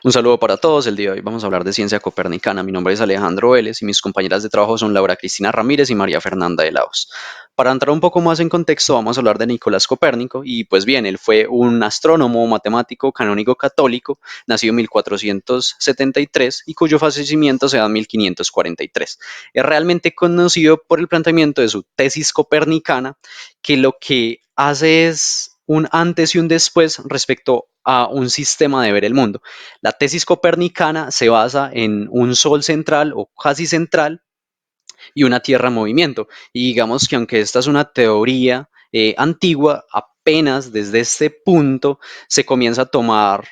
Un saludo para todos. El día de hoy vamos a hablar de ciencia copernicana. Mi nombre es Alejandro Vélez y mis compañeras de trabajo son Laura Cristina Ramírez y María Fernanda de Laos. Para entrar un poco más en contexto, vamos a hablar de Nicolás Copérnico y pues bien, él fue un astrónomo, matemático, canónigo católico, nacido en 1473 y cuyo fallecimiento se da en 1543. Es realmente conocido por el planteamiento de su tesis copernicana, que lo que hace es un antes y un después respecto a un sistema de ver el mundo. La tesis copernicana se basa en un sol central o casi central y una tierra en movimiento. Y digamos que aunque esta es una teoría antigua, apenas desde este punto se comienza a tomar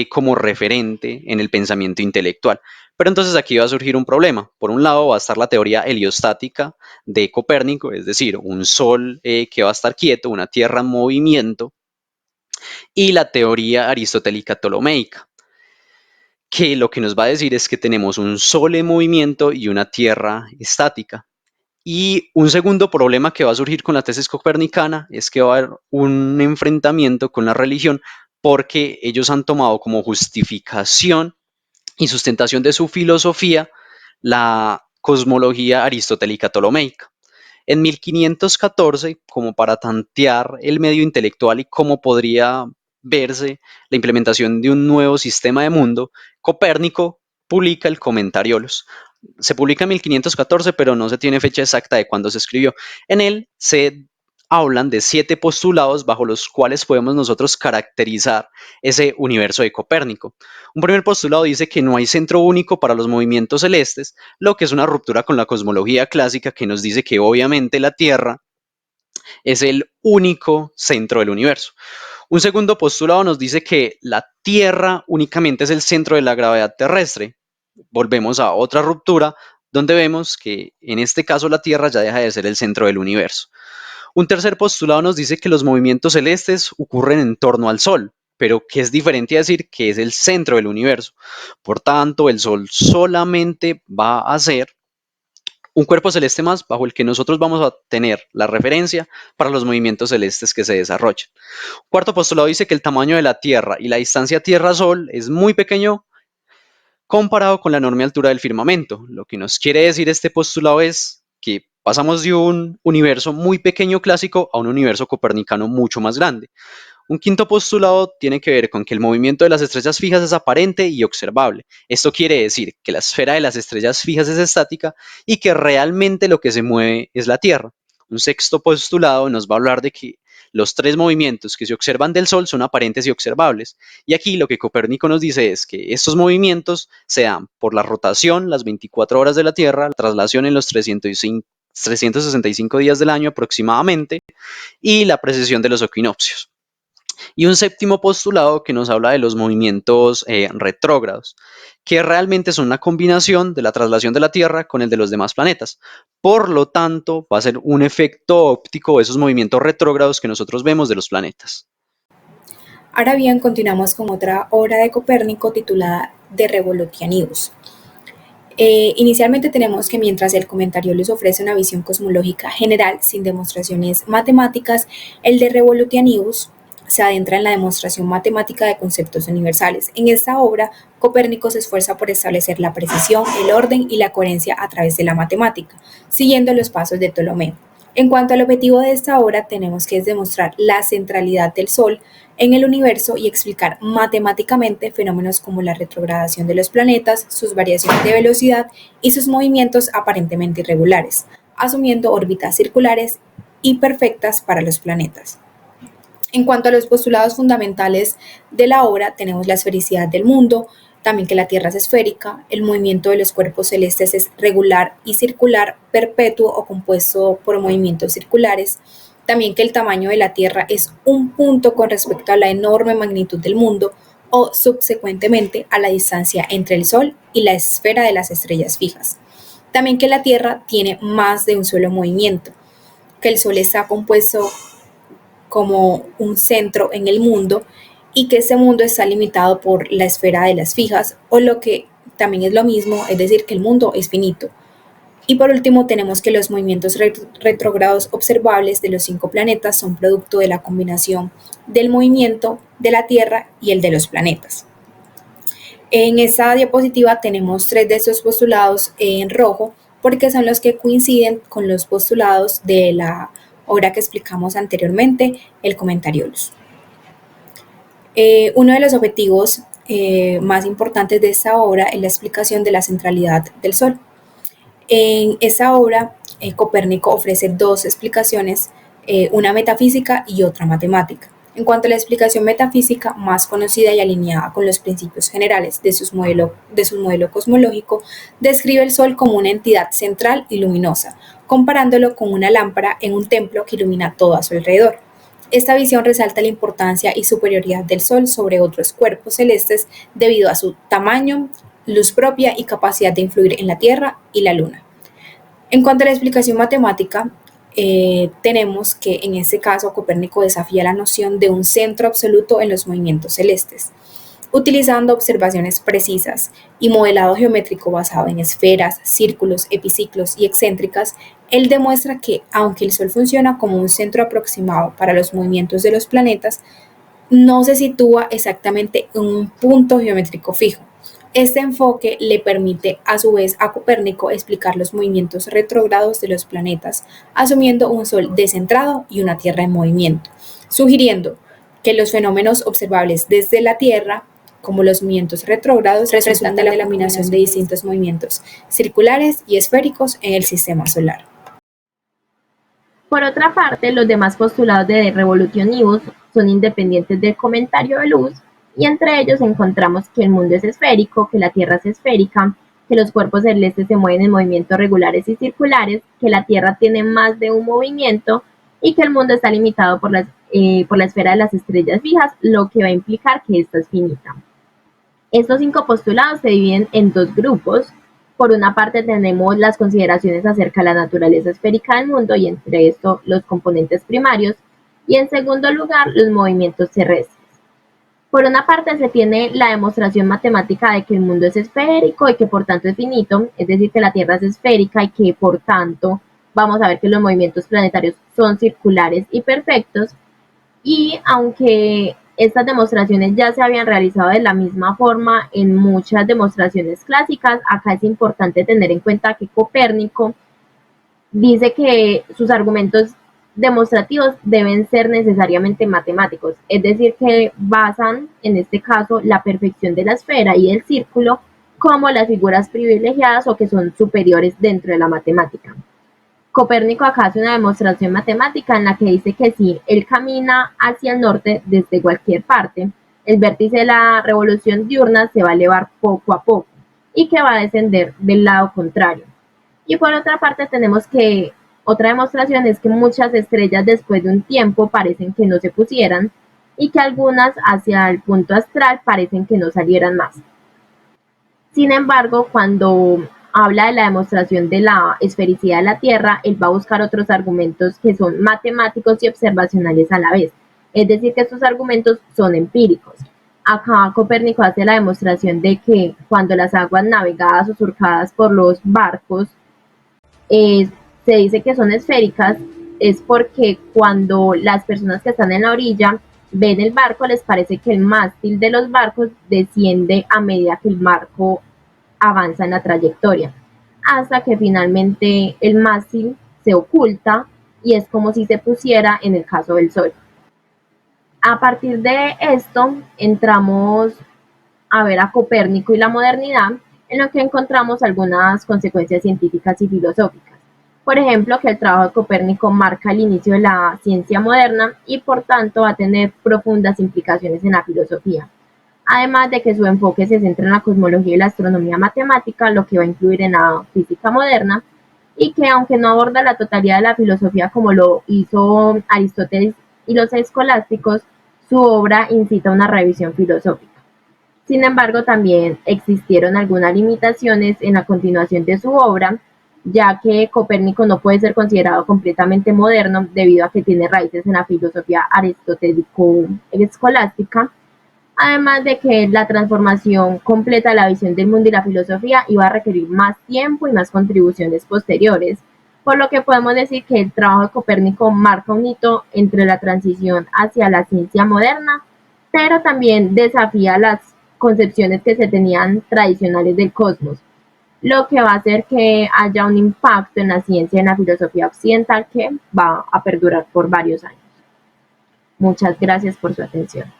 como referente en el pensamiento intelectual. Pero entonces aquí va a surgir un problema. Por un lado va a estar la teoría heliostática de Copérnico, es decir, un sol que va a estar quieto, una tierra en movimiento, y la teoría aristotélica ptolomeica, que lo que nos va a decir es que tenemos un sol en movimiento y una tierra estática. Y un segundo problema que va a surgir con la tesis copernicana es que va a haber un enfrentamiento con la religión porque ellos han tomado como justificación y sustentación de su filosofía la cosmología aristotélica ptolomeica. En 1514, como para tantear el medio intelectual y cómo podría verse la implementación de un nuevo sistema de mundo, Copérnico publica el Comentariolus. Se publica en 1514, pero no se tiene fecha exacta de cuándo se escribió. En él se hablan de 7 postulados bajo los cuales podemos nosotros caracterizar ese universo de Copérnico. Un primer postulado dice que no hay centro único para los movimientos celestes, lo que es una ruptura con la cosmología clásica que nos dice que obviamente la Tierra es el único centro del universo. Un segundo postulado nos dice que la Tierra únicamente es el centro de la gravedad terrestre. Volvemos a otra ruptura donde vemos que en este caso la Tierra ya deja de ser el centro del universo. Un tercer postulado nos dice que los movimientos celestes ocurren en torno al Sol, pero que es diferente a decir que es el centro del universo. Por tanto, el Sol solamente va a ser un cuerpo celeste más bajo el que nosotros vamos a tener la referencia para los movimientos celestes que se desarrollan. Cuarto postulado dice que el tamaño de la Tierra y la distancia Tierra-Sol es muy pequeño comparado con la enorme altura del firmamento. Lo que nos quiere decir este postulado es que pasamos de un universo muy pequeño clásico a un universo copernicano mucho más grande. Un quinto postulado tiene que ver con que el movimiento de las estrellas fijas es aparente y observable. Esto quiere decir que la esfera de las estrellas fijas es estática y que realmente lo que se mueve es la Tierra. Un sexto postulado nos va a hablar de que los 3 movimientos que se observan del Sol son aparentes y observables. Y aquí lo que Copérnico nos dice es que estos movimientos se dan por la rotación, las 24 horas de la Tierra, la traslación en los 365 días del año aproximadamente, y la precesión de los equinoccios. Y un séptimo postulado que nos habla de los movimientos retrógrados, que realmente son una combinación de la traslación de la Tierra con el de los demás planetas. Por lo tanto, va a ser un efecto óptico de esos movimientos retrógrados que nosotros vemos de los planetas. Ahora bien, continuamos con otra obra de Copérnico titulada De Revolutionius. Inicialmente tenemos que mientras el comentario les ofrece una visión cosmológica general sin demostraciones matemáticas, el de Revolutionius se adentra en la demostración matemática de conceptos universales. En esta obra, Copérnico se esfuerza por establecer la precisión, el orden y la coherencia a través de la matemática, siguiendo los pasos de Ptolomeo. En cuanto al objetivo de esta obra, tenemos que demostrar la centralidad del Sol en el universo y explicar matemáticamente fenómenos como la retrogradación de los planetas, sus variaciones de velocidad y sus movimientos aparentemente irregulares, asumiendo órbitas circulares y perfectas para los planetas. En cuanto a los postulados fundamentales de la obra, tenemos la esfericidad del mundo, también que la Tierra es esférica, el movimiento de los cuerpos celestes es regular y circular, perpetuo o compuesto por movimientos circulares, también que el tamaño de la Tierra es un punto con respecto a la enorme magnitud del mundo o subsecuentemente a la distancia entre el Sol y la esfera de las estrellas fijas. También que la Tierra tiene más de un solo movimiento, que el Sol está compuesto como un centro en el mundo y que ese mundo está limitado por la esfera de las fijas o lo que también es lo mismo, es decir, que el mundo es finito. Y por último tenemos que los movimientos retrógrados observables de los 5 planetas son producto de la combinación del movimiento de la Tierra y el de los planetas. En esta diapositiva tenemos tres de estos postulados en rojo porque son los que coinciden con los postulados de la obra que explicamos anteriormente, el Commentariolus. Uno de los objetivos más importantes de esta obra es la explicación de la centralidad del Sol. En esta obra, Copérnico ofrece dos explicaciones, una metafísica y otra matemática. En cuanto a la explicación metafísica, más conocida y alineada con los principios generales de su modelo cosmológico, describe el Sol como una entidad central y luminosa, comparándolo con una lámpara en un templo que ilumina todo a su alrededor. Esta visión resalta la importancia y superioridad del Sol sobre otros cuerpos celestes debido a su tamaño, luz propia y capacidad de influir en la Tierra y la Luna. En cuanto a la explicación matemática, tenemos que en este caso Copérnico desafía la noción de un centro absoluto en los movimientos celestes. Utilizando observaciones precisas y modelado geométrico basado en esferas, círculos, epiciclos y excéntricas, él demuestra que, aunque el Sol funciona como un centro aproximado para los movimientos de los planetas, no se sitúa exactamente en un punto geométrico fijo. Este enfoque le permite a su vez a Copérnico explicar los movimientos retrógrados de los planetas, asumiendo un Sol descentrado y una Tierra en movimiento, sugiriendo que los fenómenos observables desde la Tierra, como los movimientos retrógrados, resultan de la combinación de distintos movimientos circulares y esféricos en el sistema solar. Por otra parte, los demás postulados de Revolutionibus son independientes del comentario de luz, y entre ellos encontramos que el mundo es esférico, que la Tierra es esférica, que los cuerpos celestes se mueven en movimientos regulares y circulares, que la Tierra tiene más de un movimiento y que el mundo está limitado por la esfera de las estrellas fijas, lo que va a implicar que esta es finita. Estos 5 postulados se dividen en 2 grupos. Por una parte tenemos las consideraciones acerca de la naturaleza esférica del mundo y entre esto los componentes primarios, y en segundo lugar los movimientos terrestres. Por una parte se tiene la demostración matemática de que el mundo es esférico y que por tanto es finito, es decir, que la Tierra es esférica y que por tanto vamos a ver que los movimientos planetarios son circulares y perfectos. Y aunque estas demostraciones ya se habían realizado de la misma forma en muchas demostraciones clásicas, acá es importante tener en cuenta que Copérnico dice que sus argumentos demostrativos deben ser necesariamente matemáticos, es decir, que basan en este caso la perfección de la esfera y el círculo como las figuras privilegiadas o que son superiores dentro de la matemática. Copérnico acá hace una demostración matemática en la que dice que si él camina hacia el norte desde cualquier parte, el vértice de la revolución diurna se va a elevar poco a poco y que va a descender del lado contrario. Y por otra parte tenemos que otra demostración es que muchas estrellas después de un tiempo parecen que no se pusieran y que algunas hacia el punto astral parecen que no salieran más. Sin embargo, cuando habla de la demostración de la esfericidad de la Tierra, él va a buscar otros argumentos que son matemáticos y observacionales a la vez. Es decir, que estos argumentos son empíricos. Acá Copérnico hace la demostración de que cuando las aguas navegadas o surcadas por los barcos se dice que son esféricas, es porque cuando las personas que están en la orilla ven el barco, les parece que el mástil de los barcos desciende a medida que el barco avanza en la trayectoria, hasta que finalmente el mástil se oculta y es como si se pusiera en el caso del Sol. A partir de esto entramos a ver a Copérnico y la modernidad, en lo que encontramos algunas consecuencias científicas y filosóficas. Por ejemplo, que el trabajo de Copérnico marca el inicio de la ciencia moderna y por tanto va a tener profundas implicaciones en la filosofía. Además de que su enfoque se centra en la cosmología y la astronomía matemática, lo que va a influir en la física moderna, y que aunque no aborda la totalidad de la filosofía como lo hizo Aristóteles y los escolásticos, su obra incita a una revisión filosófica. Sin embargo, también existieron algunas limitaciones en la continuación de su obra, ya que Copérnico no puede ser considerado completamente moderno debido a que tiene raíces en la filosofía aristotélico-escolástica, además de que la transformación completa de la visión del mundo y la filosofía iba a requerir más tiempo y más contribuciones posteriores, por lo que podemos decir que el trabajo de Copérnico marca un hito entre la transición hacia la ciencia moderna, pero también desafía las concepciones que se tenían tradicionales del cosmos, lo que va a hacer que haya un impacto en la ciencia y en la filosofía occidental que va a perdurar por varios años. Muchas gracias por su atención.